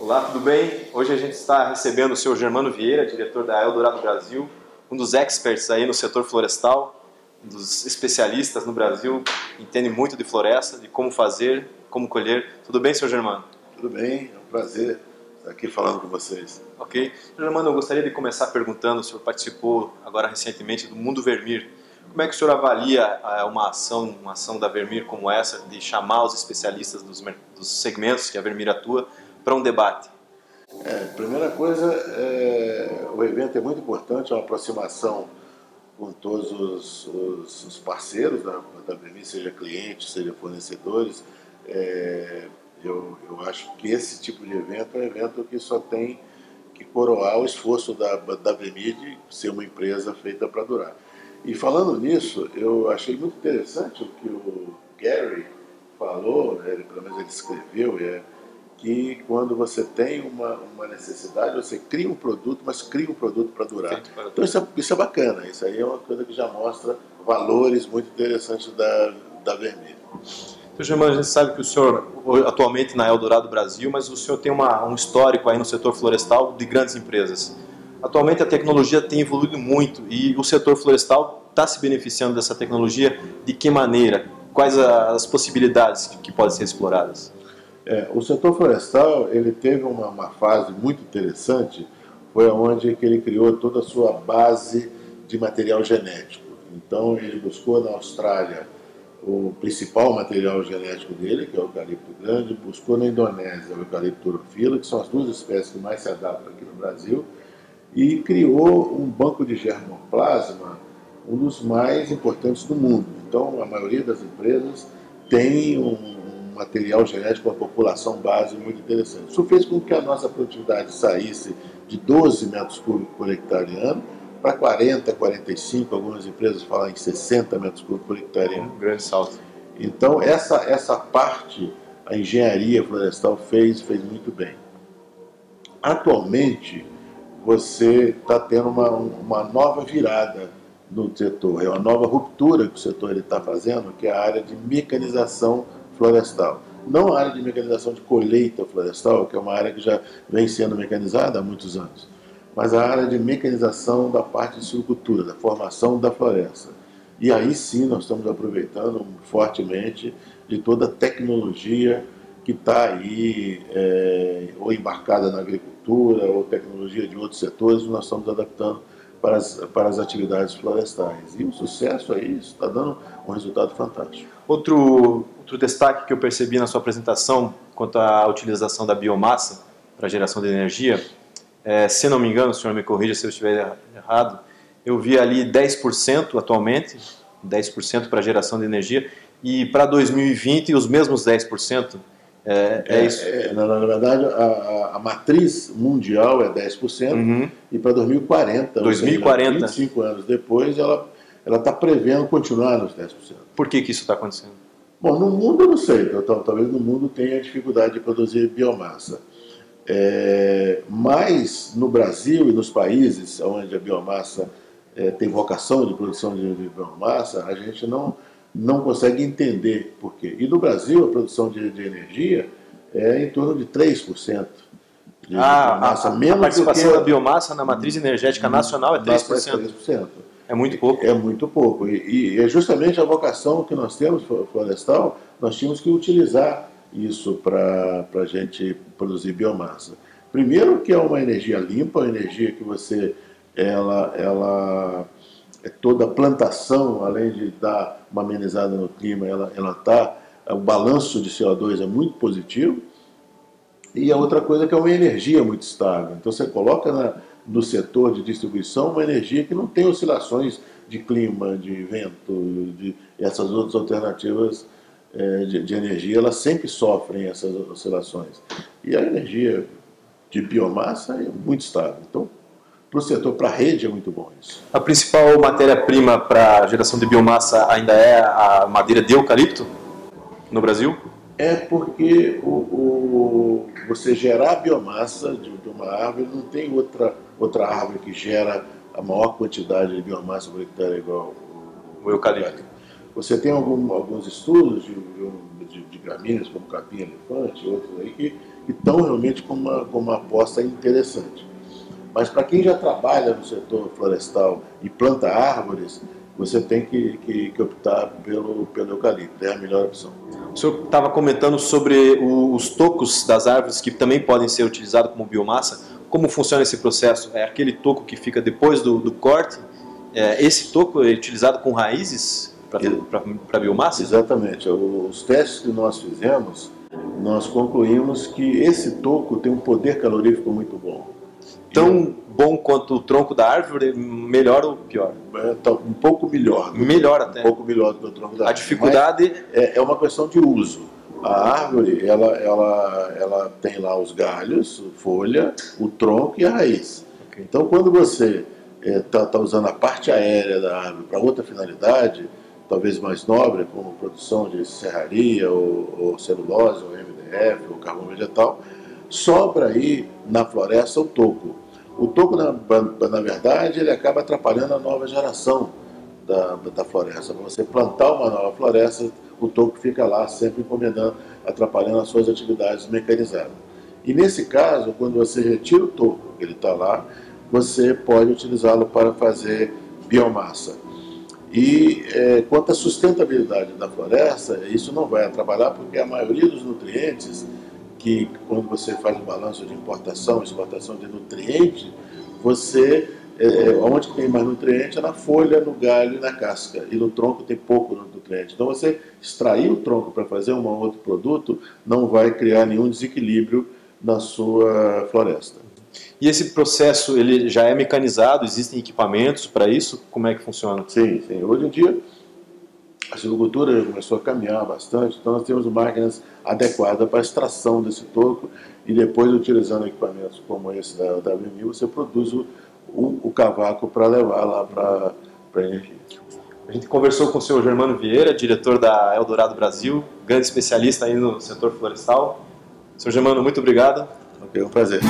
Olá, tudo bem? Hoje a gente está recebendo o senhor Germano Vieira, diretor da Eldorado Brasil, um dos experts aí no setor florestal, um dos especialistas no Brasil, entende muito de floresta, de como fazer, como colher. Tudo bem, senhor Germano? Tudo bem, é um prazer estar aqui falando com vocês. Ok. Senhor Germano, eu gostaria de começar perguntando, o senhor participou agora recentemente do Mundo Vermeer. Como é que o senhor avalia uma ação da Vermeer como essa, de chamar os especialistas dos segmentos que a Vermeer atua para um debate? Primeira coisa, o evento é muito importante, é uma aproximação com todos os parceiros da Vermeer, seja clientes, seja fornecedores. Eu acho que esse tipo de evento é um evento que só tem que coroar o esforço da Vermeer de ser uma empresa feita para durar. E falando nisso, eu achei muito interessante o que o Gary falou, pelo menos ele escreveu, que quando você tem uma necessidade, você cria um produto, mas cria um produto para durar. Então isso é bacana, isso aí é uma coisa que já mostra valores muito interessantes da Vermeer. Então, Germano, a gente sabe que o senhor atualmente na Eldorado Brasil, mas o senhor tem um histórico aí no setor florestal de grandes empresas. Atualmente a tecnologia tem evoluído muito e o setor florestal está se beneficiando dessa tecnologia. De que maneira? Quais as possibilidades que podem ser exploradas? O setor florestal ele teve uma fase muito interessante, foi onde que ele criou toda a sua base de material genético. Então ele buscou na Austrália o principal material genético dele, que é o eucalipto grande, buscou na Indonésia o eucalipto urofila, que são as duas espécies que mais se adaptam aqui no Brasil, e criou um banco de germoplasma, um dos mais importantes do mundo. Então a maioria das empresas tem um material genético para a população base muito interessante. Isso fez com que a nossa produtividade saísse de 12 metros cúbicos por hectare ano para 40, 45, algumas empresas falam em 60 metros cúbicos por hectare ano. Um grande salto. Então essa parte a engenharia florestal fez muito bem. Atualmente você está tendo uma nova virada no setor, é uma nova ruptura que o setor está fazendo, que é a área de mecanização florestal. Não a área de mecanização de colheita florestal, que é uma área que já vem sendo mecanizada há muitos anos, mas a área de mecanização da parte de silvicultura, da formação da floresta. E aí sim nós estamos aproveitando fortemente de toda a tecnologia que está aí, ou embarcada na agricultura, ou tecnologia de outros setores, nós estamos adaptando para as atividades florestais. E o sucesso aí está dando um resultado fantástico. Outro destaque que eu percebi na sua apresentação quanto à utilização da biomassa para geração de energia, se não me engano, o senhor me corrija se eu estiver errado, eu vi ali 10% atualmente, 10% para geração de energia, e para 2020 os mesmos 10%. Isso? Na verdade, a matriz mundial é 10%, e para 2040, 25 anos depois, ela está prevendo continuar nos 10%. Por que isso está acontecendo? Bom, no mundo eu não sei, talvez no mundo tenha dificuldade de produzir biomassa. Mas no Brasil e nos países onde a biomassa tem vocação de produção de biomassa, a gente não consegue entender por quê. E no Brasil, a produção de energia é em torno de 3%. A participação da biomassa na matriz energética nacional é 3%. É muito pouco. É muito pouco. E é justamente a vocação que nós temos florestal, nós tínhamos que utilizar isso para a gente produzir biomassa. Primeiro que é uma energia limpa, uma energia que toda a plantação, além de dar uma amenizada no clima, o balanço de CO2 é muito positivo. E a outra coisa é que é uma energia muito estável. Então você coloca no setor de distribuição uma energia que não tem oscilações de clima, de vento, essas outras alternativas de energia, elas sempre sofrem essas oscilações. E a energia de biomassa é muito estável. Então, para o setor, para a rede, é muito bom isso. A principal matéria-prima para a geração de biomassa ainda é a madeira de eucalipto no Brasil? É porque você gerar biomassa de uma árvore, não tem outra árvore que gera a maior quantidade de biomassa por hectare igual o eucalipto. Você tem alguns estudos de gramíneas, como capim elefante, outros aí, que que estão realmente com uma aposta interessante. Mas para quem já trabalha no setor florestal e planta árvores, você tem que optar pelo eucalipto, é a melhor opção. O senhor estava comentando sobre os tocos das árvores que também podem ser utilizados como biomassa. Como funciona esse processo? É aquele toco que fica depois do corte? Esse toco é utilizado com raízes para biomassa? Exatamente. Os testes que nós fizemos, nós concluímos que esse toco tem um poder calorífico muito bom. Tão bom quanto o tronco da árvore, melhor ou pior? Um pouco melhor. Melhor até. Um pouco melhor do que o tronco da árvore. A dificuldade... É uma questão de uso. A árvore, ela tem lá os galhos, a folha, o tronco e a raiz. Okay. Então, quando você está usando a parte aérea da árvore para outra finalidade, talvez mais nobre, como produção de serraria, ou celulose, ou MDF, ou carvão vegetal, sobra aí na floresta o toco. O toco, na verdade, ele acaba atrapalhando a nova geração da floresta. Para você plantar uma nova floresta, o toco fica lá sempre encomendando, atrapalhando as suas atividades mecanizadas. E nesse caso, quando você retira o toco, ele está lá, você pode utilizá-lo para fazer biomassa. E quanto à sustentabilidade da floresta, isso não vai atrapalhar, porque a maioria dos nutrientes, que quando você faz o balanço de importação, exportação de nutriente, onde tem mais nutriente é na folha, no galho e na casca, e no tronco tem pouco nutriente. Então você extrair o tronco para fazer um outro produto não vai criar nenhum desequilíbrio na sua floresta. E esse processo ele já é mecanizado? Existem equipamentos para isso? Como é que funciona? Sim, sim. Hoje em dia a silvicultura começou a caminhar bastante, então nós temos máquinas adequadas para a extração desse toco e depois, utilizando equipamentos como esse da WMI, você produz o cavaco para levar lá para a energia. A gente conversou com o senhor Germano Vieira, diretor da Eldorado Brasil, grande especialista aí no setor florestal. Senhor Germano, muito obrigado. Ok, um prazer.